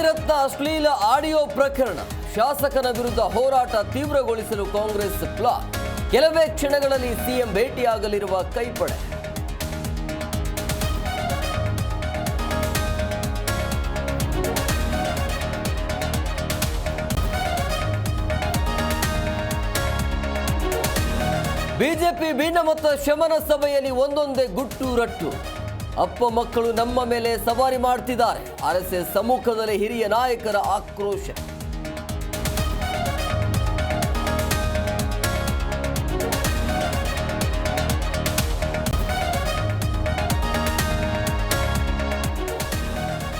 ಮುನಿರತ್ನ ಅಶ್ಲೀಲ ಆಡಿಯೋ ಪ್ರಕರಣ ಶಾಸಕನ ವಿರುದ್ಧ ಹೋರಾಟ ತೀವ್ರಗೊಳಿಸಲು ಕಾಂಗ್ರೆಸ್ ಪ್ಲಾನ್. ಕೆಲವೇ ಕ್ಷಣಗಳಲ್ಲಿ ಸಿಎಂ ಭೇಟಿಯಾಗಲಿರುವ ಕೈಪಡೆ. ಬಿಜೆಪಿ ಭಿನ್ನಮತ ಶಮನ ಸಭೆಯಲ್ಲಿ ಒಂದೊಂದೇ ಗುಟ್ಟು ರಟ್ಟು. ಅಪ್ಪ ಮಕ್ಕಳು ನಮ್ಮ ಮೇಲೆ ಸವಾರಿ ಮಾಡ್ತಿದ್ದಾರೆ. ಆರ್ಎಸ್ಎಸ್ ಸಮ್ಮುಖದಲ್ಲಿ ಹಿರಿಯ ನಾಯಕರ ಆಕ್ರೋಶ.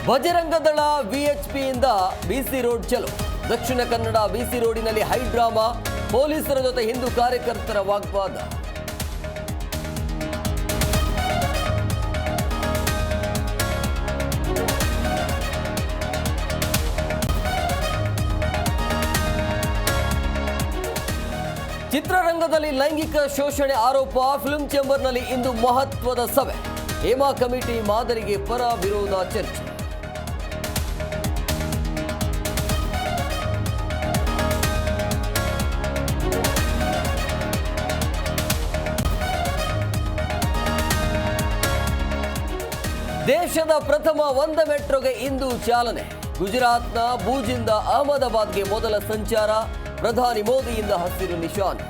ಬಜರಂಗ ದಳ ವಿಎಚ್ಪಿಯಿಂದ ಬಿಸಿ ರೋಡ್ ಚಲೋ. ದಕ್ಷಿಣ ಕನ್ನಡ ಬಿಸಿ ರೋಡಿನಲ್ಲಿ ಹೈಡ್ರಾಮಾ. ಪೊಲೀಸರ ಜೊತೆ ಹಿಂದೂ ಕಾರ್ಯಕರ್ತರ ವಾಗ್ವಾದ. ಚಿತ್ರರಂಗದಲ್ಲಿ ಲೈಂಗಿಕ ಶೋಷಣೆ ಆರೋಪ. ಫಿಲ್ಮ್ ಚೇಂಬರ್ನಲ್ಲಿ ಇಂದು ಮಹತ್ವದ ಸಭೆ. ಹೇಮಾ ಕಮಿಟಿ ಮಾದರಿಗೆ ಪರ ವಿರೋಧ ಚರ್ಚೆ. ದೇಶದ ಪ್ರಥಮ ವಂದೇ ಮೆಟ್ರೋಗೆ ಇಂದು ಚಾಲನೆ. ಗುಜರಾತ್ನ ಭೂಜಿಂದ ಅಹಮದಾಬಾದ್ಗೆ ಮೊದಲ ಸಂಚಾರ. ಪ್ರಧಾನಿ ಮೋದಿಯಿಂದ ಹಸಿರು ನಿಶಾನೆ.